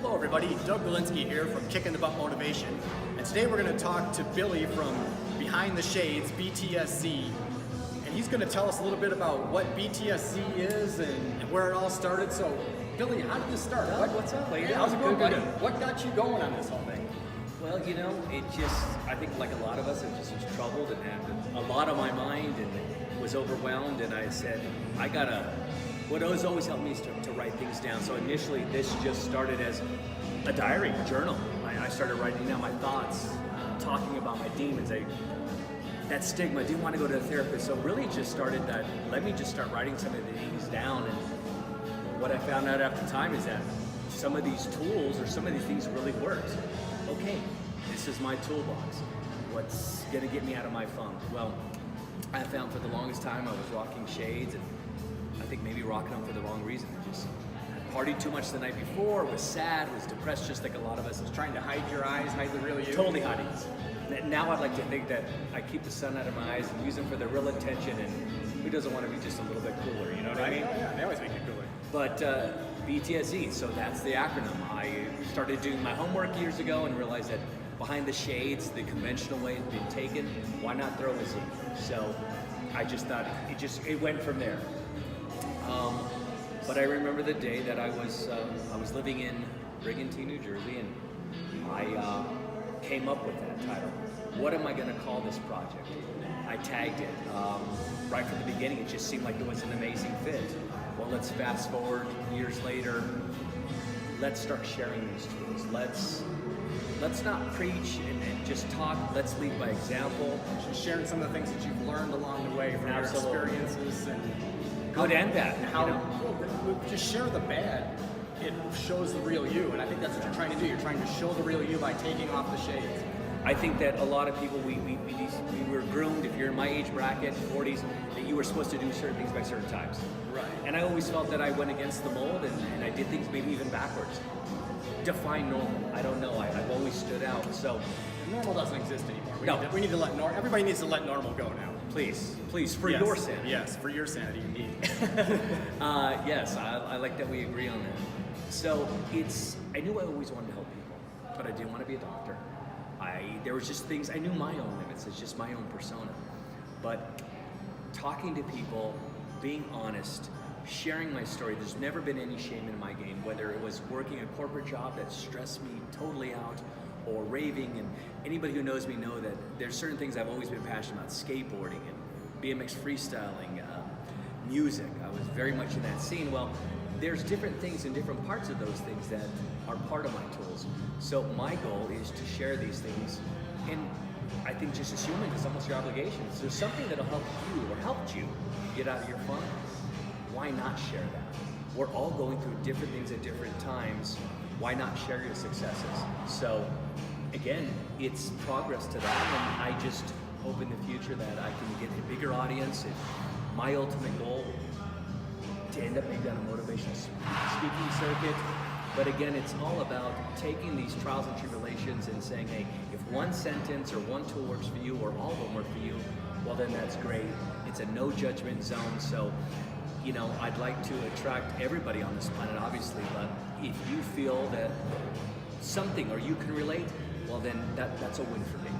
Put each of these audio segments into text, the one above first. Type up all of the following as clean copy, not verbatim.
Hello everybody, Doug Galinsky here from Kicking the Butt Motivation, and today we're going to talk to Billy from Behind the Shades, BTSC, and he's going to tell us a little bit about what BTSC is and where it all started. So Billy, how did this start? What's up? How's it going, buddy? What got you going on this whole thing? Well, I think like a lot of us, it just was troubled and had a lot on my mind and was overwhelmed, and I said, what has always helped me is to write things down. So initially this just started as a diary, a journal. I started writing down my thoughts, talking about my demons. That stigma, I didn't want to go to a therapist, so really it just started that, let me just start writing some of the things down. And what I found out after time is that some of these tools or some of these things really worked. Okay, this is my toolbox. What's gonna get me out of my funk? Well, I found for the longest time I was rocking shades, and I think maybe rocking them for the wrong reason. I just partied too much the night before, was sad, was depressed, just like a lot of us. Was trying to hide your eyes, hide the real you? Totally hiding. Now I'd like to think that I keep the sun out of my eyes and use them for the real attention, and who doesn't want to be just a little bit cooler, you know what I mean? Yeah, they always make you cooler. But BTSZ, so that's the acronym. I started doing my homework years ago and realized that behind the shades, the conventional way has been taken. Why not throw a Z? So I just thought it went from there. But I remember the day that I was living in Brigantine, New Jersey, and I came up with that title. What am I going to call this project? I tagged it. Right from the beginning, it just seemed like it was an amazing fit. Well, let's fast forward years later. Let's start sharing these tools. Let's not preach and just talk. Let's lead by example. Just sharing some of the things that you've learned along the way from your experiences and good and bad. Just share the bad. It shows the real you, and I think that's what you're trying to do. You're trying to show the real you by taking off the shades. I think that a lot of people, we were groomed, if you're in my age bracket, 40s, that you were supposed to do certain things by certain times. Right. And I always felt that I went against the mold, and I did things maybe even backwards. Define normal. I don't know. I've always stood out. So normal doesn't exist anymore. No. We need to let everybody needs to let normal go now. Please, for your sanity. Yes, for your sanity indeed. Yes, I like that we agree on that. So I knew I always wanted to help people, but I didn't want to be a doctor. There was just things, I knew my own limits, it's just my own persona. But talking to people, being honest, sharing my story, there's never been any shame in my game, whether it was working a corporate job that stressed me totally out, or raving, and anybody who knows me know that there's certain things I've always been passionate about, skateboarding and BMX freestyling, music. I was very much in that scene. Well, there's different things in different parts of those things that are part of my tools. So my goal is to share these things, and I think just as human, it's almost your obligation. If there's something that'll help you or helped you get out of your funk, why not share that? We're all going through different things at different times. Why not share your successes? So again, it's progress to that, and I just hope in the future that I can get a bigger audience. And my ultimate goal to end up maybe on a motivational speaking circuit. But again, it's all about taking these trials and tribulations and saying, hey, if one sentence or one tool works for you or all of them work for you, well then that's great. It's a no judgment zone. So, I'd like to attract everybody on this planet, obviously, but if you feel that something or you can relate, well then that's a win for me.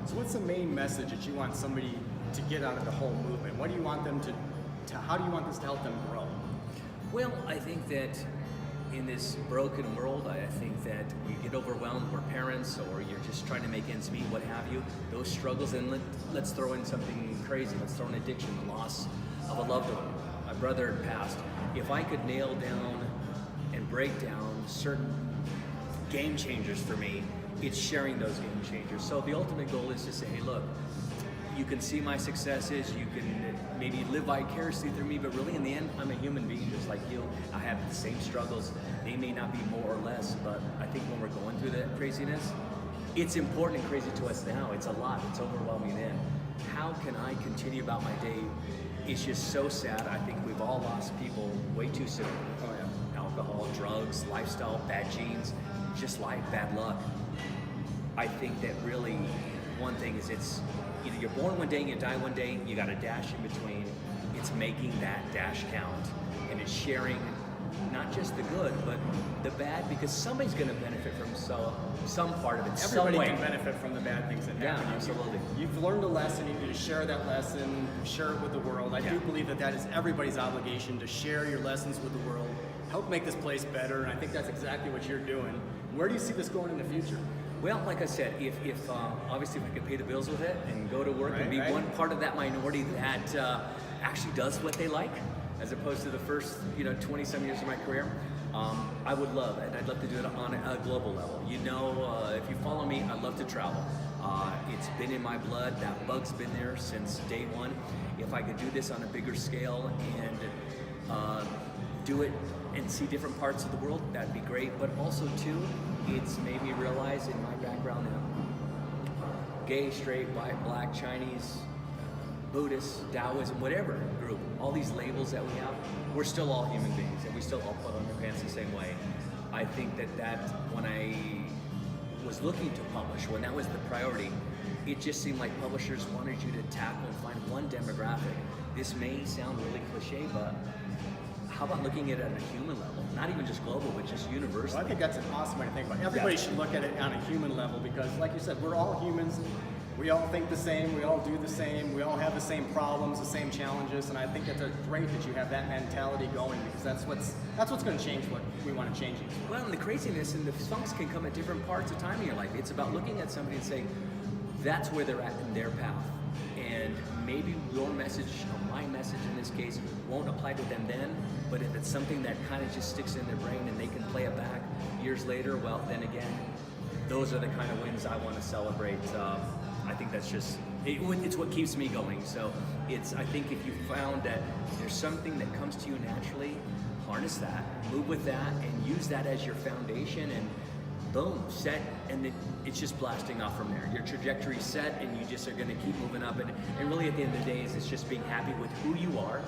So what's the main message that you want somebody to get out of the whole movement? What do you want them how do you want this to help them grow? Well, I think that in this broken world, I think that we get overwhelmed, we're parents, or you're just trying to make ends meet, what have you, those struggles, and let's throw in something crazy, let's throw in addiction, the loss of a loved one. My brother had passed. If I could nail down and break down certain game changers for me, it's sharing those game changers. So the ultimate goal is to say, hey, look, you can see my successes, you can maybe live vicariously through me, but really in the end, I'm a human being just like you. I have the same struggles. They may not be more or less, but I think when we're going through that craziness, it's important and crazy to us now. It's a lot, it's overwhelming then. How can I continue about my day? It's just so sad. I think we've all lost people way too soon. Oh yeah. Alcohol, drugs, lifestyle, bad genes, just life, bad luck. I think that really one thing is it's either you're born one day and you die one day, you got a dash in between. It's making that dash count, and it's sharing not just the good, but the bad, because somebody's going to benefit from some part of it, Everybody some way. can benefit from the bad things that Yeah, happen. absolutely. You've learned a lesson. You need to share that lesson, share it with the world. I do Yeah. believe that that is everybody's obligation, to share your lessons with the world, help make this place better, and I think that's exactly what you're doing. Where do you see this going in the future? Well, like I said, if obviously if I could pay the bills with it and go to work and be Right. one part of that minority that actually does what they like, as opposed to the first 20-some years of my career, I would love it. I'd love to do it on a global level. If you follow me, I love to travel. It's been in my blood. That bug's been there since day one. If I could do this on a bigger scale and do it and see different parts of the world, that'd be great. But also too, it's made me realize in my background that gay, straight, white, black, Chinese, Buddhist, Taoism, whatever group, all these labels that we have, we're still all human beings and we still all put on our pants the same way. I think that when I was looking to publish, when that was the priority, it just seemed like publishers wanted you to tackle and find one demographic. This may sound really cliche, but how about looking at it at a human level? Not even just global, but just universal. Well, I think that's an awesome way to think about it. Everybody should look at it on a human level because, like you said, we're all humans. We all think the same. We all do the same. We all have the same problems, the same challenges, and I think it's great that you have that mentality going because that's what's going to change what we want to change. Well, and the craziness and the funks can come at different parts of time in your life. It's about looking at somebody and saying, that's where they're at in their path. And maybe your message, or my message in this case, won't apply to them then, but if it's something that kind of just sticks in their brain and they can play it back years later, well, then again, those are the kind of wins I want to celebrate. I think that's just, it's what keeps me going. So I think if you found that there's something that comes to you naturally, harness that, move with that, and use that as your foundation, and boom, set, and it's just blasting off from there. Your trajectory's set, and you just are going to keep moving up. And really, at the end of the day, it's just being happy with who you are,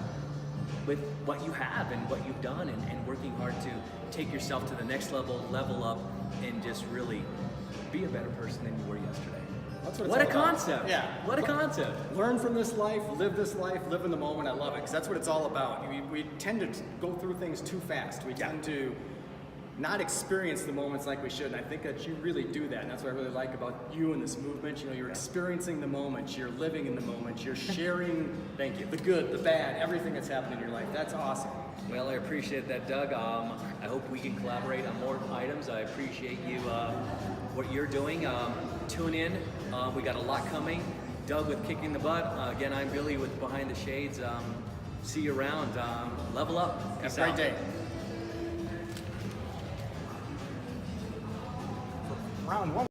with what you have and what you've done, and working hard to take yourself to the next level up, and just really be a better person than you were yesterday. That's what it's What a all about. concept! Yeah. What a concept! Learn from this life, live in the moment. I love it because that's what it's all about. We tend to go through things too fast. We tend to not experience the moments like we should, and I think that you really do that, and that's what I really like about you and this movement. You're experiencing the moment, you're living in the moment, you're sharing Thank you. the good, the bad, everything that's happening in your life. That's awesome. Well, I appreciate that, Doug. I hope we can collaborate on more items. I appreciate you, what you're doing. Tune in. We got a lot coming. Doug with Kicking the Butt. Again, I'm Billy with Behind the Shades. See you around. Level up. Have a great day. Round one.